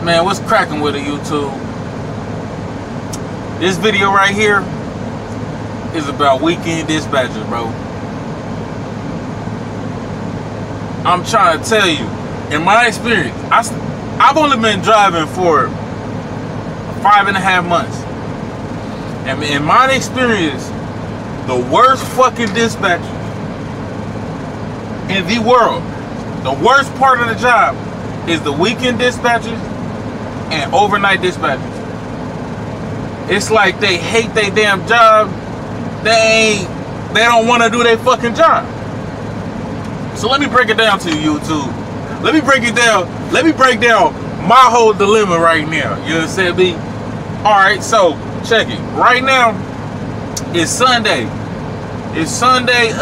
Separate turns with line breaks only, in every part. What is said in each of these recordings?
Man, what's cracking with it, YouTube? This video right here is about weekend dispatchers, bro. I'm trying to tell you, in my experience, I've only been driving for 5.5 months. And in my experience, the worst fucking dispatchers in the world, the worst part of the job is the weekend dispatchers and overnight dispatchers. It's like they hate their damn job. They don't want to do their fucking job. So let me break it down to you, YouTube. Let me break it down. Let me break down my whole dilemma right now. You understand me? Alright, so check it. Right now, it's Sunday. It's Sunday,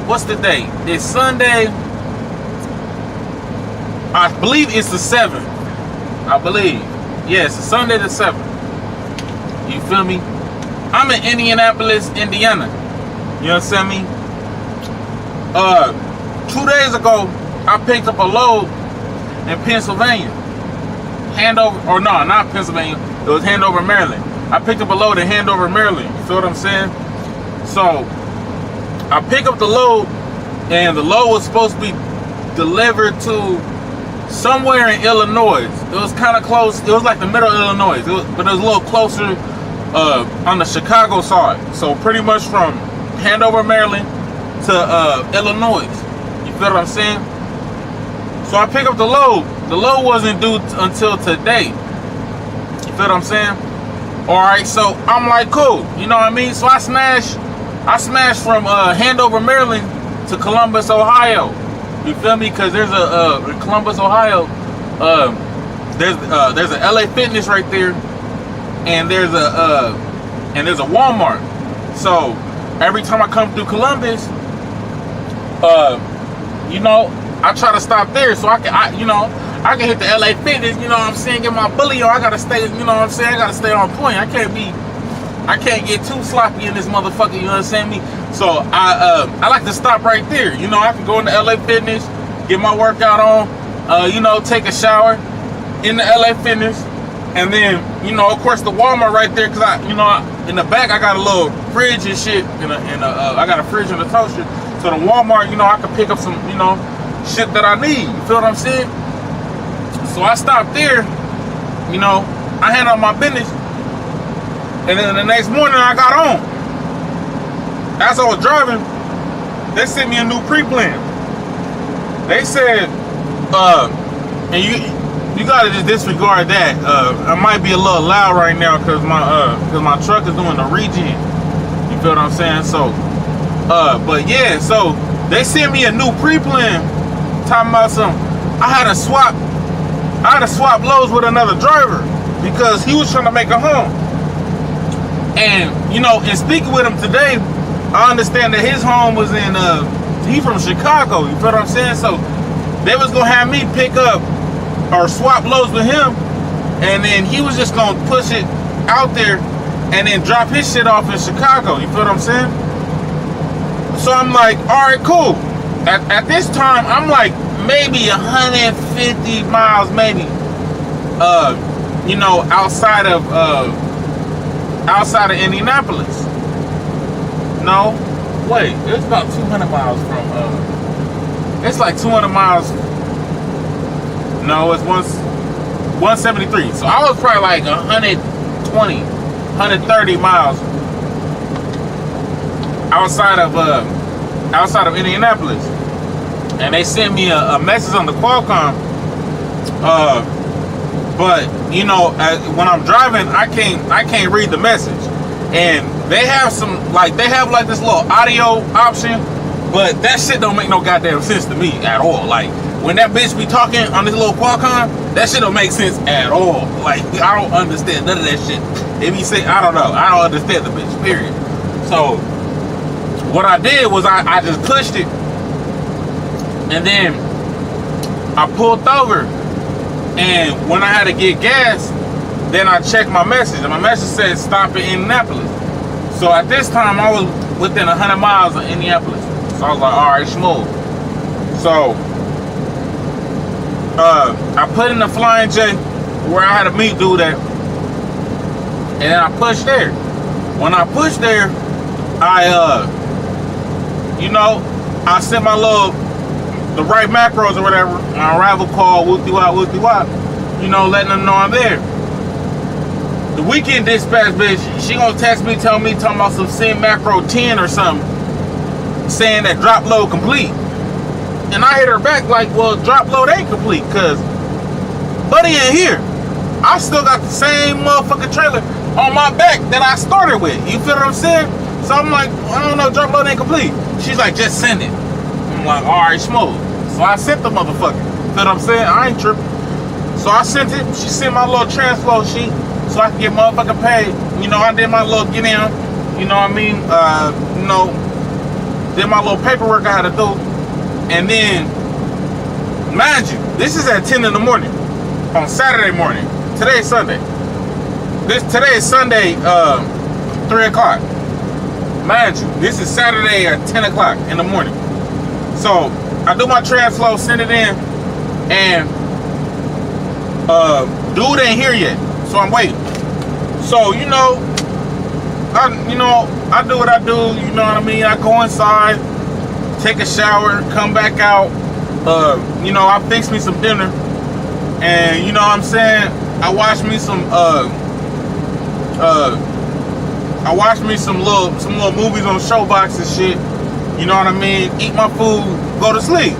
what's the date? It's Sunday, I believe it's the 7th. I believe. Yes, it's Sunday the 7th. You feel me? I'm in Indianapolis, Indiana. You understand me? 2 days ago, I picked up a load in Pennsylvania. Not Pennsylvania. It was Handover, Maryland. I picked up a load in Handover, Maryland. You feel what I'm saying? So, I pick up the load, and the load was supposed to be delivered to somewhere in Illinois. It was kind of close. It was like the middle of Illinois, but it was a little closer on the Chicago side. So pretty much from Handover, Maryland to Illinois. You feel what I'm saying? So I pick up the load. The load wasn't due until today. You feel what I'm saying? Alright, so I'm like, cool. You know what I mean? So I smashed from Handover, Maryland to Columbus, Ohio. You feel me? Because there's in Columbus, Ohio, there's a LA Fitness right there, and there's a Walmart. So every time I come through Columbus, I try to stop there so I can hit the LA Fitness. You know what I'm saying? Get my bully on. I gotta stay. You know what I'm saying? I gotta stay on point. I can't get too sloppy in this motherfucker. You understand me? So I like to stop right there. You know, I can go into LA Fitness, get my workout on, take a shower in the LA Fitness, and then, of course, the Walmart right there, because in the back I got a little fridge and shit, and I got a fridge and a toaster. So the Walmart, I can pick up some, shit that I need. You feel what I'm saying? So I stopped there. I handled my business. And then the next morning I got on. As I was driving, they sent me a new pre-plan. They said, and you gotta just disregard that. I might be a little loud right now because my truck is doing the regen. You feel what I'm saying? So, but yeah, so they sent me a new pre-plan. Talking about I had to swap loads with another driver because he was trying to make a home. And, in speaking with him today, I understand that his home was in, he from Chicago, you feel what I'm saying? So, they was going to have me pick up or swap loads with him, and then he was just going to push it out there and then drop his shit off in Chicago, you feel what I'm saying? So, I'm like, alright, cool. At this time, I'm like maybe 150 miles, maybe, outside of Indianapolis. No, wait, it's about 200 miles from, it's like 200 miles. No, it's 173. So I was probably like 120, 130 miles outside of Indianapolis. And they sent me a message on the Qualcomm. But when I'm driving, I can't read the message. And they have this little audio option, but that shit don't make no goddamn sense to me at all. Like when that bitch be talking on this little Qualcomm, that shit don't make sense at all. Like I don't understand none of that shit. If he say I don't understand the bitch, period. So what I did was I just pushed it, and then I pulled over, and when I had to get gas, then I checked my message, and my message said stop in Indianapolis. So at this time I was within 100 miles of Indianapolis. So I was like, alright, smooth. So I put in the Flying J, where I had to meet dude at. And then I pushed there. When I pushed there, I sent my the right macros or whatever. My arrival call, whoop-de-wop, letting them know I'm there. The weekend dispatch bitch, she gonna text me, talking about some send macro 10 or something, saying that drop load complete. And I hit her back like, well, drop load ain't complete, cause buddy ain't here. I still got the same motherfucking trailer on my back that I started with. You feel what I'm saying? So I'm like, I don't know, drop load ain't complete. She's like, just send it. I'm like, alright, smooth. So I sent the motherfucker. Feel what I'm saying? I ain't tripping. So I sent it. She sent my little transflow sheet so I can get motherfucking paid. I did my little get in. You know what I mean? Did my little paperwork I had to do. And then, mind you, this is at 10 in the morning on Saturday morning. Today's Sunday. Today is Sunday, 3 o'clock. Mind you, this is Saturday at 10 o'clock in the morning. So I do my transflow, send it in, and dude ain't here yet. So I'm waiting. So I do what I do. You know what I mean? I go inside, take a shower, come back out. I fix me some dinner, and you know what I'm saying. I watch me some little movies on Showbox and shit. You know what I mean? Eat my food, go to sleep.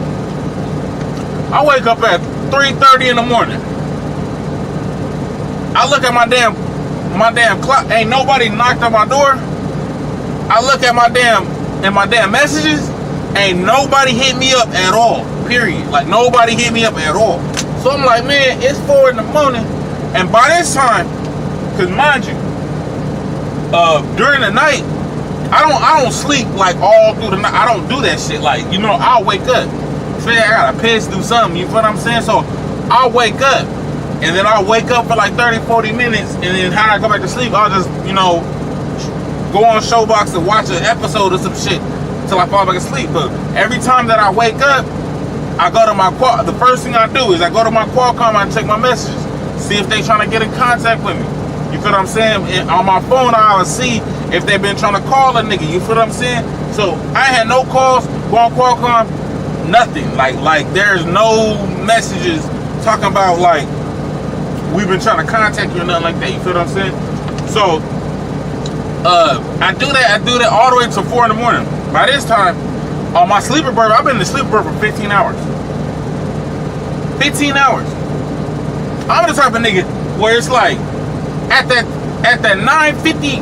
I wake up at 3:30 in the morning. I look at my damn clock. Ain't nobody knocked on my door. I look at my damn messages. Ain't nobody hit me up at all. Period. Like nobody hit me up at all. So I'm like, man, it's 4 in the morning, and by this time, cause mind you, during the night, I don't sleep like all through the night. I don't do that shit. Like, I'll wake up. Say I gotta piss, do something. You feel what I'm saying? So I'll wake up, and then I'll wake up for like 30, 40 minutes, and then how I go back to sleep, I'll just, go on Showbox and watch an episode or some shit till I fall back asleep. But every time that I wake up, I go to my the first thing I do is I go to my Qualcomm and check my messages, see if they trying to get in contact with me. You feel what I'm saying? And on my phone, I'll see if they've been trying to call a nigga. You feel what I'm saying? So I had no calls. Go on Qualcomm, nothing. Like there's no messages talking about like we've been trying to contact you or nothing like that. You feel what I'm saying? So I do that all the way to 4 in the morning. By this time, on my sleeper berth, I've been in the sleeper berth for 15 hours. 15 hours. I'm the type of nigga where it's like at that 9:50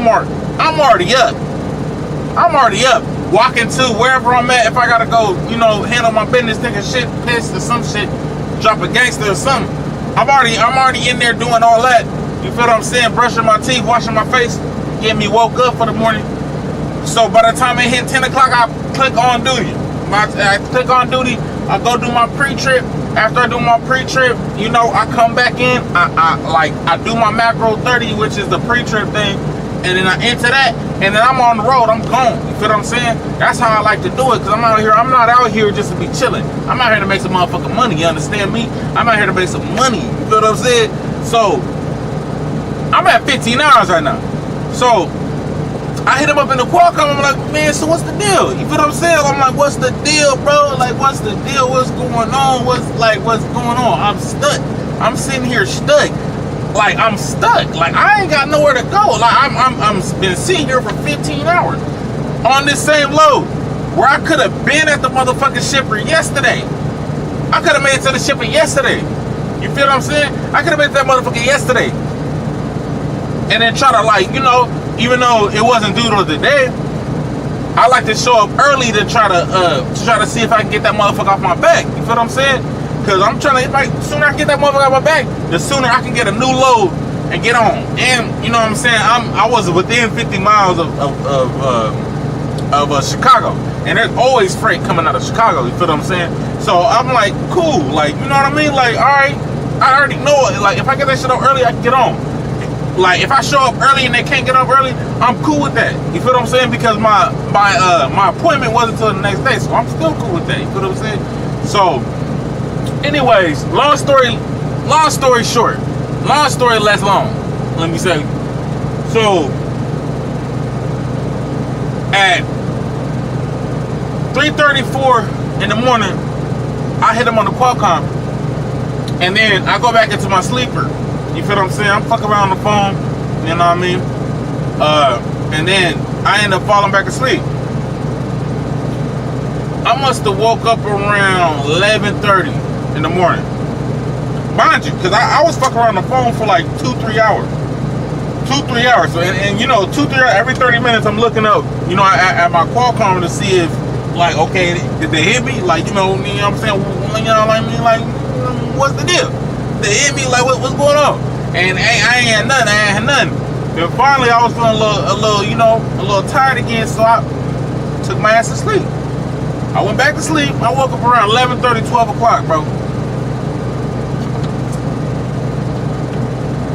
mark, I'm already up. Walking to wherever I'm at. If I gotta go, handle my business, taking shit, piss or some shit, drop a gangster or something. I'm already in there doing all that. You feel what I'm saying? Brushing my teeth, washing my face, getting me woke up for the morning. So by the time it hit 10 o'clock, I click on duty. I go do my pre-trip. After I do my pre-trip, I come back in. I do my macro 30, which is the pre-trip thing, and then I enter that, and then I'm on the road. I'm gone. You feel what I'm saying? That's how I like to do it, because I'm out here. I'm not out here just to be chilling. I'm out here to make some motherfucking money. You understand me? I'm out here to make some money. You feel what I'm saying? So I'm at 15 hours right now. So I hit him up in the Qualcomm. I'm like, man, so what's the deal? You feel what I'm saying? I'm like, what's the deal, bro? Like, what's the deal? What's going on? What's going on? I'm stuck. I'm sitting here stuck. Like, I'm stuck. Like, I ain't got nowhere to go. Like, I'm been sitting here for 15 hours on this same load where I could have been at the motherfucking shipper yesterday. I could have made it to the shipper yesterday. You feel what I'm saying? I could have made it to that motherfucker yesterday. And then try to, even though it wasn't due to the day, I like to show up early to try to see if I can get that motherfucker off my back. You feel what I'm saying? Because I'm trying to, the sooner I get that motherfucker off my back, the sooner I can get a new load and get on. And you know what I'm saying? I was within 50 miles of Chicago, and there's always freight coming out of Chicago. You feel what I'm saying? So I'm like, cool. Like, you know what I mean? Like, all right, I already know it. Like, if I get that shit up early, I can get on. Like, if I show up early and they can't get up early, I'm cool with that. You feel what I'm saying? Because my appointment wasn't until the next day, so I'm still cool with that. You feel what I'm saying? So, anyways, long story long story short, long story less long. Let me say. So at 3:34 in the morning, I hit him on the Qualcomm, and then I go back into my sleeper. You feel what I'm saying? I'm fucking around on the phone, you know what I mean? And then I end up falling back asleep. I must have woke up around 11:30 in the morning. Mind you, because I was fucking around the phone for like 2-3 hours. 2-3 hours. So, and you know, 2-3 hours, every 30 minutes I'm looking up, you know, at my Qualcomm to see if, like, okay, did they hit me? Like, you know what I'm saying? You know what I mean? Like, what's the deal? They hit me, like, what's going on? And I ain't had nothing. I ain't had nothing. Then finally, I was feeling a little, you know, a little tired again, so I took my ass to sleep. I went back to sleep. I woke up around 11:30, 12 o'clock, bro.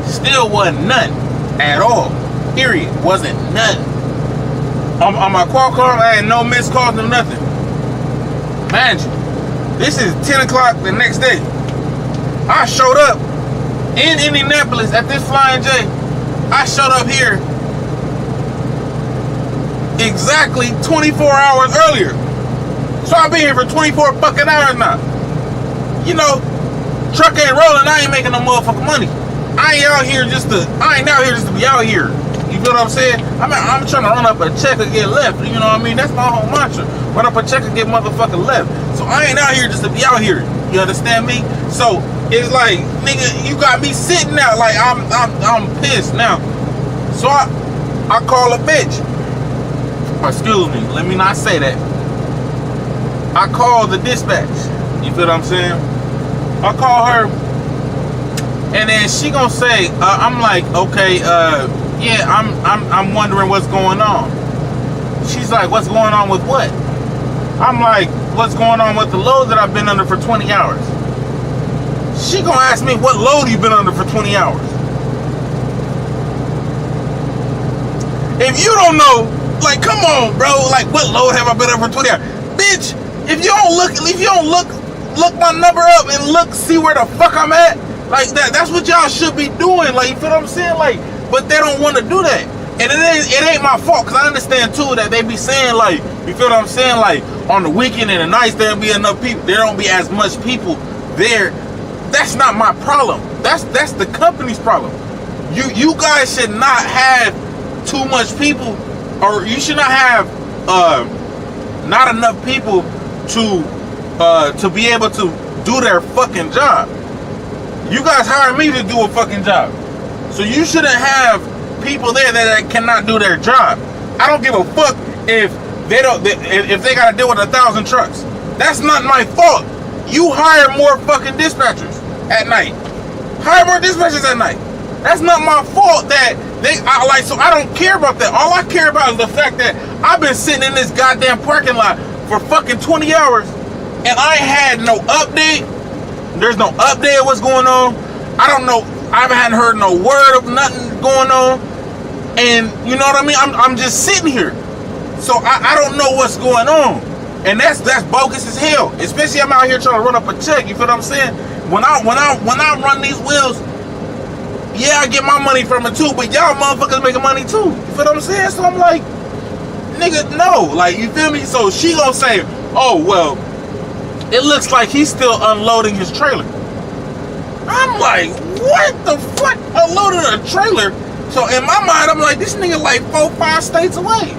Still wasn't nothing at all. Period. Wasn't nothing. On my Qualcomm, I had no missed calls, no nothing. Mind you, this is 10 o'clock the next day. I showed up in Indianapolis at this Flying J. I showed up here exactly 24 hours earlier. So I've been here for 24 fucking hours now. You know, truck ain't rolling, I ain't making no motherfucking money. I ain't out here just to be out here. You feel what I'm saying? I'm trying to run up a check or get left. You know what I mean? That's my whole mantra. Run up a check and get motherfucking left. So I ain't out here just to be out here. You understand me? So it's like, nigga, you got me sitting out like I'm pissed now. So I call a bitch. Excuse me, let me not say that. I call the dispatch. You feel what I'm saying? I call her, and then she gonna say, I'm like, okay, yeah, I'm wondering what's going on. She's like, what's going on with what? I'm like, what's going on with the load that I've been under for 20 hours? She gonna ask me, what load you been under for 20 hours? If you don't know, like, come on, bro, like, what load have I been under for 20 hours? Bitch, if you don't look my number up and see where the fuck I'm at, like, that's what y'all should be doing, like, you feel what I'm saying? Like, but they don't want to do that. And it ain't my fault, because I understand too that they be saying, like, you feel what I'm saying? Like, on the weekend and the nights, there don't be enough people, there don't be as much people there. That's not my problem. That's the company's problem. You guys should not have too much people, or you should not have not enough people to be able to do their fucking job. You guys hired me to do a fucking job, so you shouldn't have people there that cannot do their job. I don't give a fuck if they gotta deal with 1,000 trucks. That's not my fault. You hire more fucking dispatchers at night. Hire more dispatchers at night. That's not my fault that so I don't care about that. All I care about is the fact that I've been sitting in this goddamn parking lot for fucking 20 hours and I had no update. There's no update of what's going on. I don't know. I haven't heard no word of nothing going on. And you know what I mean? I'm just sitting here. So I don't know what's going on. And that's bogus as hell. Especially I'm out here trying to run up a check. You feel what I'm saying? When I run these wheels, yeah, I get my money from it too, but y'all motherfuckers making money too. You feel what I'm saying? So I'm like, nigga, no. Like, you feel me? So she gonna say, oh, well, it looks like he's still unloading his trailer. I'm like, what the fuck? Unloading a trailer? So in my mind, I'm like, this nigga like 4-5 states away.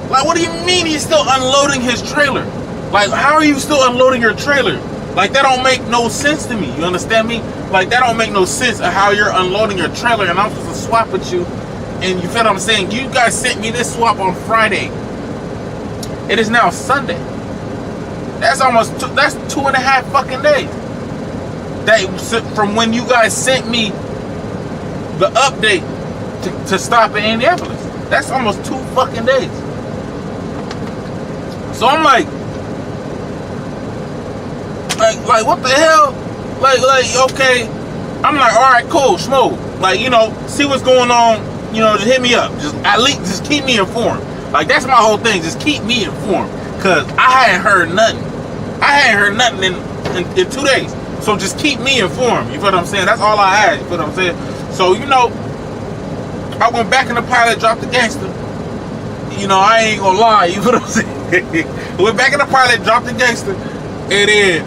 Like, what do you mean he's still unloading his trailer? Like, how are you still unloading your trailer? Like, that don't make no sense to me. You understand me? Like, that don't make no sense of how you're unloading your trailer and I'm supposed to swap with you. And you feel what I'm saying? You guys sent me this swap on Friday. It is now Sunday. That's almost that's 2.5 fucking days. From when you guys sent me the update to stop in Indianapolis. That's almost 2 fucking days. So I'm like what the hell? Like, okay. I'm like, all right, cool, smooth. Like, you know, see what's going on. You know, just hit me up. Just at least just keep me informed. Like, that's my whole thing. Just keep me informed. Cause I hadn't heard nothing. I hadn't heard nothing in 2 days. So just keep me informed. You feel what I'm saying? That's all I ask. You feel what I'm saying? So, you know, I went back in the pilot, dropped the gangster. You know, I ain't gonna lie. You feel what I'm saying? Went back in the pilot, dropped the gangster. And then,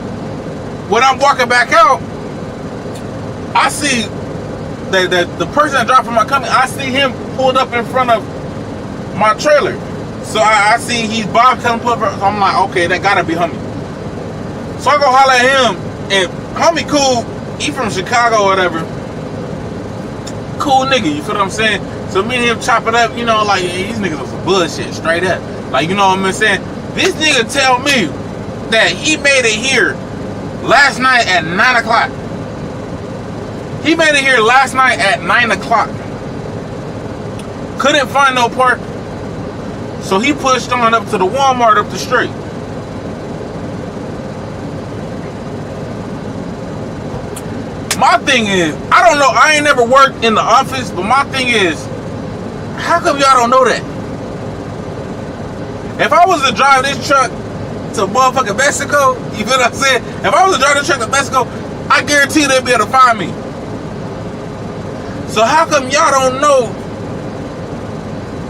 when I'm walking back out, I see the person that dropped from my company, I see him pulled up in front of my trailer. So I see he's Bob coming pull up. So I'm like, okay, that gotta be homie. So I go holler at him, and homie cool, he from Chicago or whatever. Cool nigga, you feel what I'm saying? So me and him chop it up, you know, like these niggas are some bullshit, straight up. Like, you know what I'm saying? This nigga tell me that he made it here last night at 9 o'clock. He made it here last night at 9 o'clock. Couldn't find no park. So he pushed on up to the Walmart up the street. My thing is, I don't know, I ain't never worked in the office, but my thing is, how come y'all don't know that? If I was to drive this truck to motherfucking Mexico, you feel what I'm saying? If I was to drive this truck to Mexico, I guarantee they'd be able to find me. So how come y'all don't know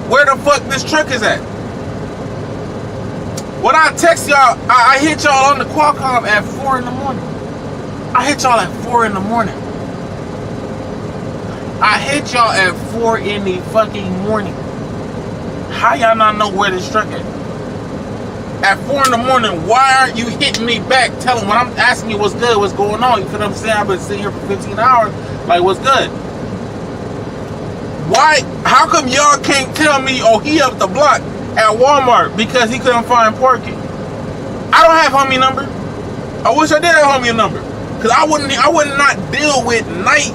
where the fuck this truck is at? When I text y'all, I hit y'all on the Qualcomm at 4 in the morning. I hit y'all at 4 in the morning. I hit y'all at 4 in the fucking morning. How y'all not know where this truck is? At 4 in the morning, why aren't you hitting me back telling when I'm asking you what's good, what's going on? You feel what I'm saying? I've been sitting here for 15 hours, like what's good? Why? How come y'all can't tell me, oh, he up the block at Walmart because he couldn't find parking? I don't have homie number. I wish I did have homie number. Cause I would not deal with night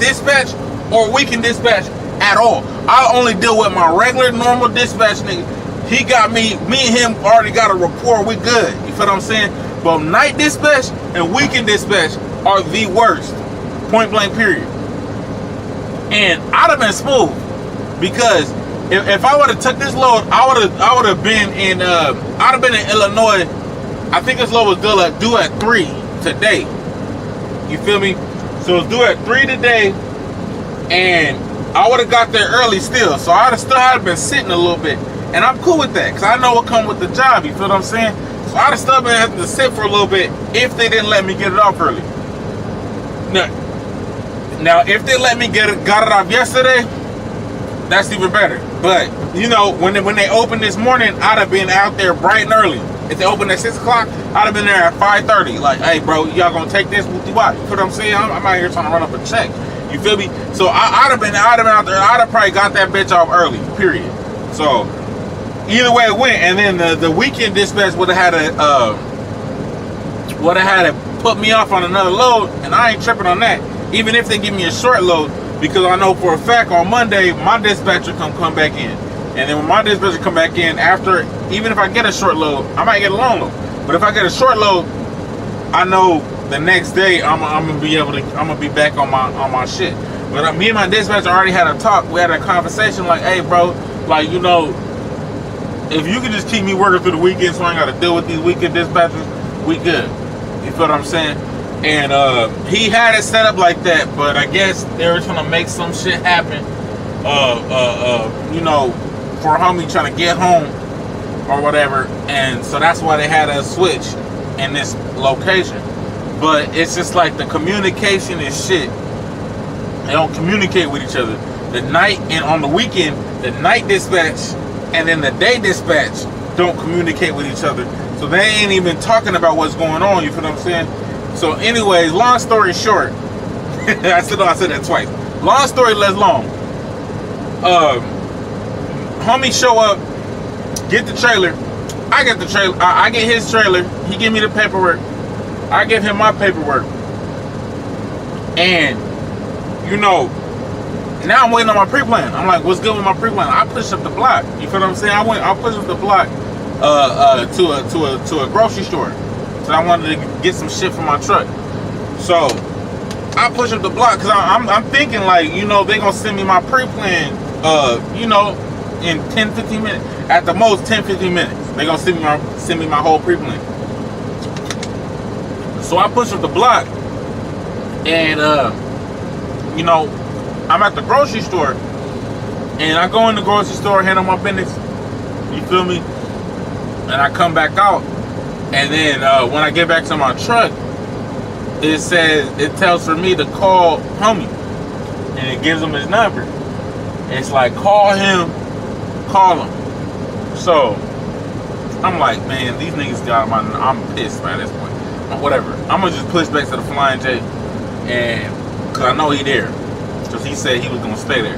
dispatch or weekend dispatch at all. I only deal with my regular normal dispatch nigga. He got me and him already got a rapport, we good. You feel what I'm saying? But night dispatch and weekend dispatch are the worst. Point blank period. And I'd have been smooth. Because if I would have took this load, I would have been in I'd have been in Illinois. I think this load was due at 3 today. You feel me? So it's due at 3 today, and I would have got there early still. So I'd have still had been sitting a little bit, and I'm cool with that because I know what comes with the job. You feel what I'm saying? So I'd have still been having to sit for a little bit if they didn't let me get it off early. Now if they let me got it off yesterday, that's even better. But you know, when they opened this morning, I'd have been out there bright and early. If they open at 6 o'clock, I'd have been there at 5:30. Like, hey, bro, y'all gonna take this? What? You feel what I'm saying? I'm out here trying to run up a check. You feel me? So I'd have been out there. I'd have probably got that bitch off early. Period. So either way it went, and then the weekend dispatch would have had to put me off on another load, and I ain't tripping on that. Even if they give me a short load, because I know for a fact on Monday my dispatcher come back in. And then when my dispatcher come back in after, even if I get a short load, I might get a long load. But if I get a short load, I know the next day I'm gonna be back on my shit. But me and my dispatcher already had a talk. We had a conversation like, hey, bro, like, you know, if you could just keep me working through the weekend, so I ain't got to deal with these weekend dispatchers, we good. You feel what I'm saying? And he had it set up like that, but I guess they were trying to make some shit happen. You know, for a homie trying to get home or whatever, and so that's why they had a switch in this location. But it's just like the communication is shit. They don't communicate with each other. The night and on the weekend, the night dispatch and then the day dispatch don't communicate with each other. So they ain't even talking about what's going on. You feel what I'm saying? So anyways, long story short, I said that twice. Long story less long. Homie show up, get the trailer. I get the trailer. I get his trailer. He give me the paperwork. I give him my paperwork. And you know, now I'm waiting on my pre-plan. I'm like, what's good with my pre-plan? I push up the block. You feel what I'm saying? I push up the block to a grocery store. So I wanted to get some shit for my truck. So I push up the block because I'm thinking like, you know, they gonna send me my pre-plan, you know, in 10-15 minutes. At the most 10-15 minutes. They gonna send me my whole pre-plan. So I push up the block, and you know, I'm at the grocery store, and I go in the grocery store, handle my business. You feel me? And I come back out, and then when I get back to my truck, it tells for me to call homie, and it gives him his number. It's like, call him. So I'm like, man, these niggas got my. I'm pissed at this point. But whatever. I'm gonna just push back to the Flying J, and cause I know he there, cause he said he was gonna stay there.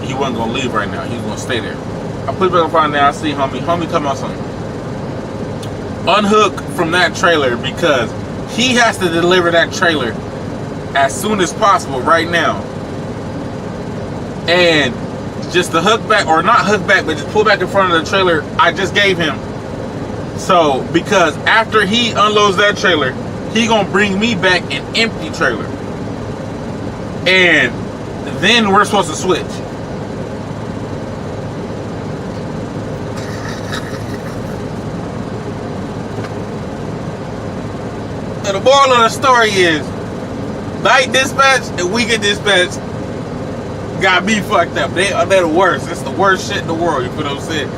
He wasn't gonna leave right now. He was gonna stay there. I push back to the Flying J. I see homie. Homie come out something. Unhook from that trailer because he has to deliver that trailer as soon as possible right now. And just to hook back, or not hook back, but just pull back in front of the trailer I just gave him. So, because after he unloads that trailer, he gonna bring me back an empty trailer. And then we're supposed to switch. And the moral of the story is, night dispatch and weekend dispatch got me fucked up. They're the worst. It's the worst shit in the world. You feel what I'm saying?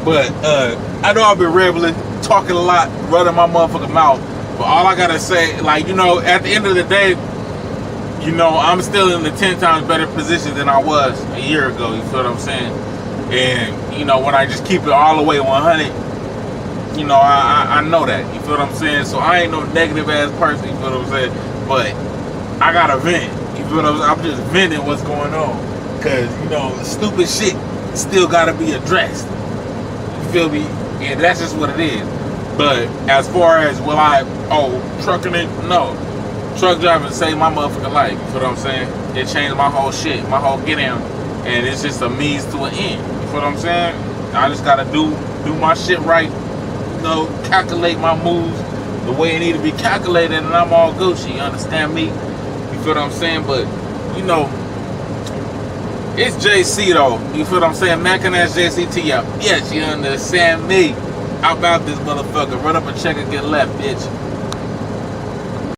But I know I've been rambling, talking a lot, running my motherfucking mouth. But all I gotta say, like, you know, at the end of the day, you know, I'm still in the 10 times better position than I was a year ago. You feel what I'm saying? And you know, when I just keep it all the way 100, you know, I know that. You feel what I'm saying? So I ain't no negative ass person. You feel what I'm saying? But I gotta vent. You feel what I'm saying? I'm just venting what's going on. Cause, you know, stupid shit still gotta be addressed. You feel me? And that's just what it is. But as far as trucking it, no. Truck driving saved my motherfucking life. You feel what I'm saying? It changed my whole shit, my whole get down. And it's just a means to an end. You feel what I'm saying? I just gotta do my shit right. You know, calculate my moves the way it need to be calculated, and I'm all Gucci. You understand me? You feel what I'm saying? But, you know, it's JC though. You feel what I'm saying? Makin ass JCT out. Yes, you understand me. How about this motherfucker? Run up and check and get left, bitch.